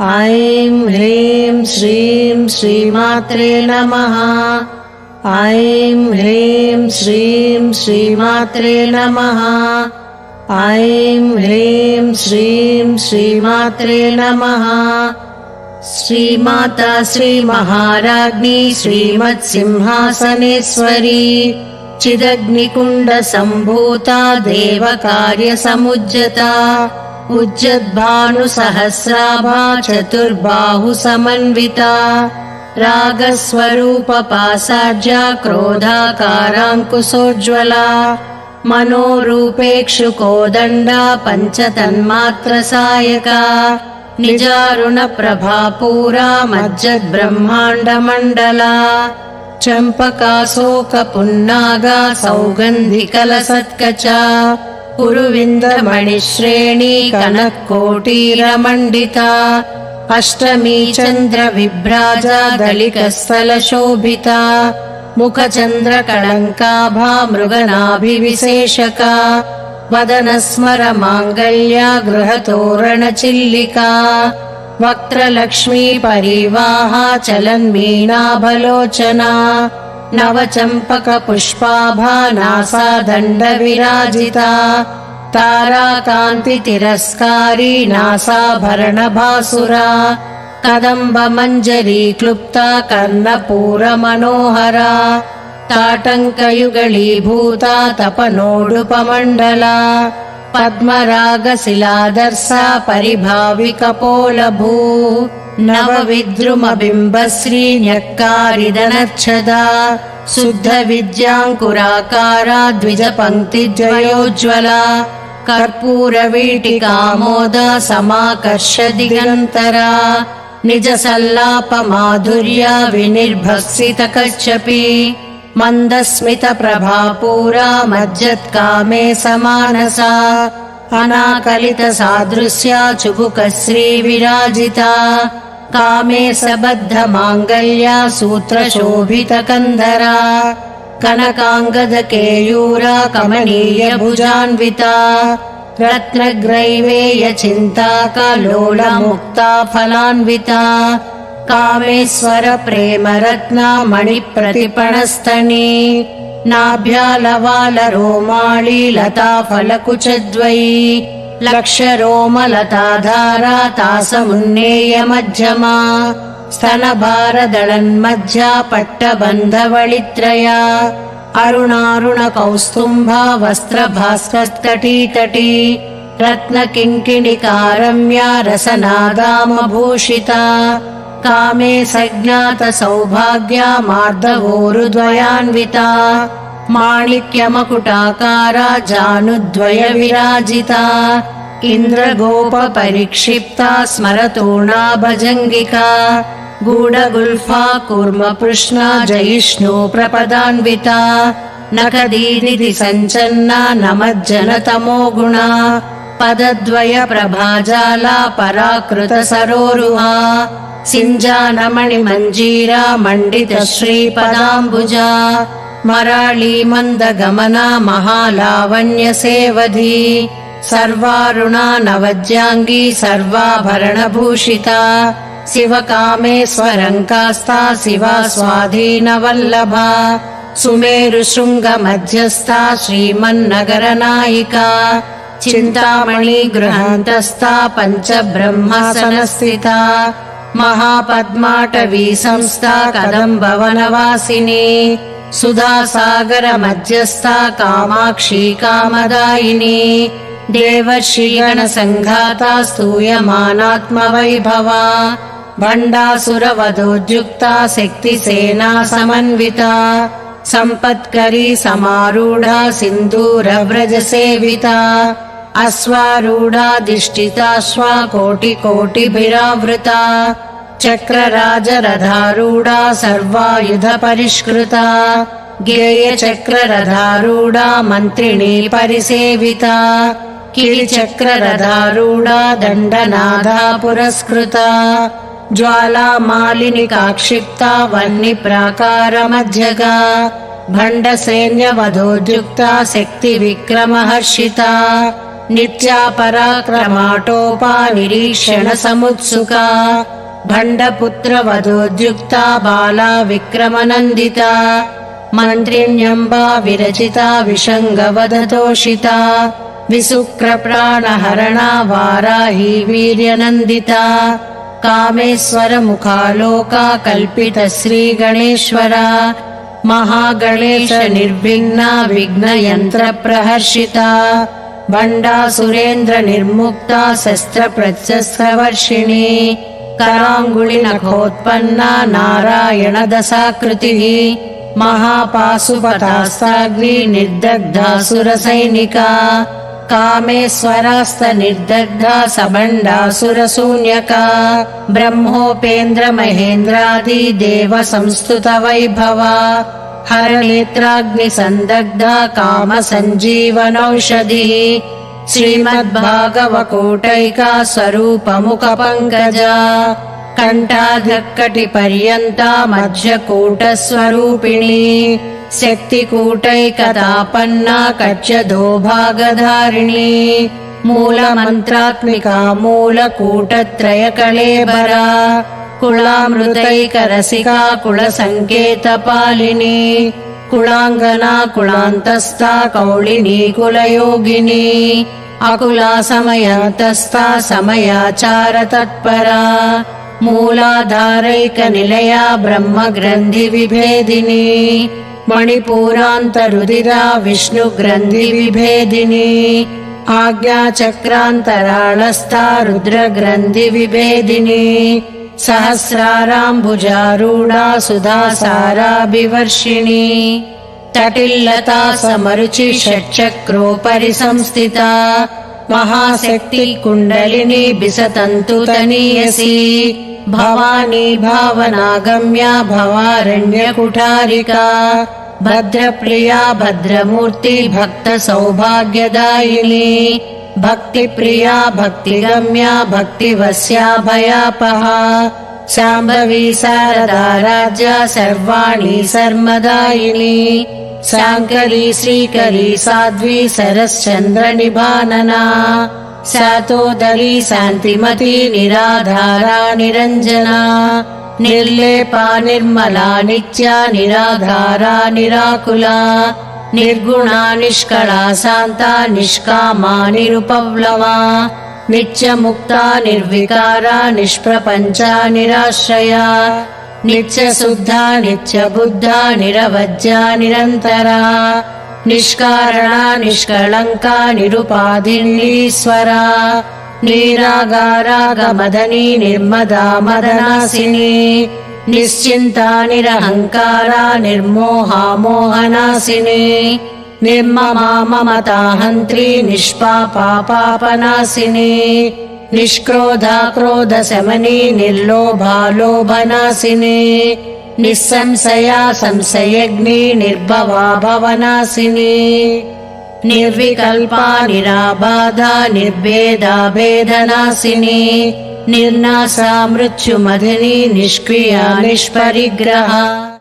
ऐं ह्रीं श्रीं श्रीमात्रे नमः। ऐं ह्रीं श्रीं श्रीमात्रे नमः। ऐं ह्रीं श्रीं श्रीमात्रे नमः। श्रीमाता श्रीमहाराज्ञी श्रीमत्सिंहासनेश्वरी चिदग्निकुण्डसम्भूता देवकार्यसमुज्जता उज्जद्भानुसहस्राभा चतुर्बाहुसमन्विता रागस्वरूपपासाढ्या क्रोधाकाराङ्कुशोज्ज्वला मनोरूपेक्षुकोदण्डा पञ्चतन्मात्रसायका निजारुणप्रभापूरा मज्जद्ब्रह्माण्डमण्डला चम्पकाशोकपुन्नागा सौगन्धिकलसत्कचा उरुविन्दमणिश्रेणी कनक्कोटीरमण्डिता अष्टमी चन्द्रविभ्राजा दलिकस्थलशोभिता मुखचन्द्रकलङ्काभा मृगनाभिविशेषका वदनस्मरमाङ्गल्या गृहतोरणचिल्लिका वक्त्रलक्ष्मी परिवाहा चलन्मीनाभलोचना नवचम्पकपुष्पाभा नासादण्डविराजिता ताराकान्तितिरस्कारी नासाभरणभासुरा कदम्बमञ्जरी क्लुप्ता कर्णपूरमनोहरा ताटङ्कयुगलीभूता तपनोडुपमण्डला पद्मरागशिलादर्शा परिभाविकपोलभू नवविद्रुमबिम्बश्रीन्यक्कारिदनच्छदा शुद्धविद्याङ्कुराकारा द्विजपङ्क्तिद्वयोज्ज्वला कर्पूरवीटिकामोदा समाकर्ष दिगन्तरा निजसल्लापमाधुर्या विनिर्भर्सितकच्छपि मन्दस्मितप्रभापूरा मज्जत्कामे समानसा अनाकलितसादृश्या चुबुकश्रीविराजिता कामे सबद्धमाङ्गल्या सूत्रशोभितकन्धरा कनकाङ्गदकेयूरा कमनीयभुजान्विता रत्नग्रैवेयचिन्ताकलोलमुक्ता फलान्विता कामेश्वरप्रेमरत्ना मणिप्रतिपणस्तनी नाभ्यालवालरोमाळी लताफलकुचद्वयी लक्षरोमलताधारा तासमुन्नेयमध्यमा स्तनभारदळन्मध्या पट्टबन्धवळित्रया अरुणारुणकौस्तुम्भा वस्त्रभास्कटि रत्नकिङ्किणिकारम्या रसनादामभूषिता कामे सज्ञातसौभाग्या मार्दवोरुद्वयान्विता माणिक्यमकुटाकारा जानुद्वयविराजिता इन्द्रगोपपरिक्षिप्ता स्मरतोणाभजङ्गिका गूढगुल्फा कूर्मपृष्णा जयिष्णु प्रपदान्विता नखदीनिधि सञ्चन्ना नमज्जनतमो गुणा पदद्वयप्रभाजाला पराकृतसरोरुहा सिञ्जानमणिमञ्जीरा मण्डितश्रीपदाम्बुजा मराळी मन्दगमना महालावण्यसेवधी सर्वारुणा नवज्याङ्गी सर्वाभरणभूषिता शिवकामेश्वरङ्कास्ता शिवा स्वाधीनवल्लभा सुमेरुशृङ्गमध्यस्था श्रीमन्नगरनायिका चिन्तामणि गृहान्तस्था पञ्चब्रह्मासनस्थिता महापद्माटवी संस्था कदम्बवनवासिनी सुधासागरमध्यस्था कामाक्षी कामदायिनी देवर्षिगणसङ्घाता स्तूयमानात्मवैभवा भण्डासुरवधोद्युक्ता शक्तिसेना समन्विता सम्पत्करी समारूढा सिन्दूरव्रजसेविता अश्वारूढाधिष्ठिताश्वा कोटिकोटिभिरावृता चक्रराजरथारूढा सर्वायुधपरिष्कृता गेयचक्ररथारूढा मन्त्रिणी परिसेविता किलिचक्ररथारूढा दण्डनादा पुरस्कृता ज्वालामालिनिकाक्षिप्ता वह्निप्राकारमध्यगा भण्डसैन्यवधोद्युक्ता शक्तिविक्रमहर्षिता नित्या पराक्रमाटोपा निरीक्षण समुत्सुका भण्डपुत्रवधोद्युक्ता बाला विक्रमनन्दिता मन्त्रिण्यम्बा विरचिता विषङ्गवदतोषिता विशुक्रप्राणहरणा वाराही वीर्यनन्दिता कामेश्वरमुखालोका कल्पितश्रीगणेश्वरा महागणेश निर्विघ्ना विघ्नयन्त्रप्रहर्षिता भण्डासुरेन्द्र निर्मुक्ता शस्त्रप्रत्यस्त्रवर्षिणी कराङ्गुलिनखोत्पन्ना नारायणदशाकृतिः महापाशुपतास्ताग्नि निर्दग्धासुरसैनिका कामेश्वरास्तनिर्दग्धा सबण्डासुरशून्यका ब्रह्मोपेन्द्र महेन्द्रादि देव संस्तुत वैभवा हरनेत्राग्निसन्दग्धा कामसञ्जीवनौषधिः श्रीमद्भागवकोटैका स्वरूपमुखपङ्कजा कण्ठाधक्कटिपर्यन्ता मध्यकूटस्वरूपिणी शक्तिकूटैकतापन्ना कच्यधोभागधारिणी मूलमन्त्रात्मिका मूलकूटत्रयकळेबरा कुलामृतैकरसिका कुलसङ्केतपालिनी कुलाङ्गना कुलान्तस्था कौलिनी कुलयोगिनी अकुला समयान्तस्था समयाचारतत्परा मूलाधारैकनिलया ब्रह्मग्रन्थिविभेदिनी मणिपूरान्तरुदिरा विष्णुग्रन्थिविभेदिनी आज्ञाचक्रान्तराळस्था रुद्रग्रन्थिविभेदिनी सहस्राराम्बुजारूढा सुधासाराभिवर्षिणी तटिल्लता समरुचि षट्चक्रोपरि संस्थिता महाशक्ति कुण्डलिनी बिसतन्तुतनीयसी भवानी भावनागम्या भवारण्यकुठारिका भद्रप्रिया भद्रमूर्ति भक्तसौभाग्यदायिनी भक्तिप्रिया भक्तिगम्या भक्तिवस्या भयापहा शाम्भवी शारदा राज्या सर्वाणि सर्मदायिनी शाङ्करी श्रीकरी साध्वी सरश्चन्द्रनिभानना शातोदरी शान्तिमती निराधारा निरञ्जना निर्लेपा निर्मला नित्या निराधारा निराकुला निर्गुणा निष्कला शान्ता निष्कामा निरुपप्लवा नित्यमुक्ता निर्विकारा निष्प्रपञ्चा निराश्रया नित्यशुद्धा नित्यबुद्धा निरवज्या निरन्तरा निष्कारणा निष्कलङ्का निरुपाधिनीश्वरा निरागारागमदनी निर्मदा मदनासिनी निश्चिन्ता निरहङ्कारा निर्मोहा मोहनासिनी निर्ममा ममताहन्त्री निष्पापा पापनासिनी निष्क्रोधा क्रोधशमनी निर्लोभा लोभनासिनी निस्संशया संशयग्नि निर्भवा भवनासिनी निर्विकल्पा निराबाधा निर्भेदा भेदनासिनी निर्नाशा मृत्युमधिनी निष्क्रिया निष्परिग्रहा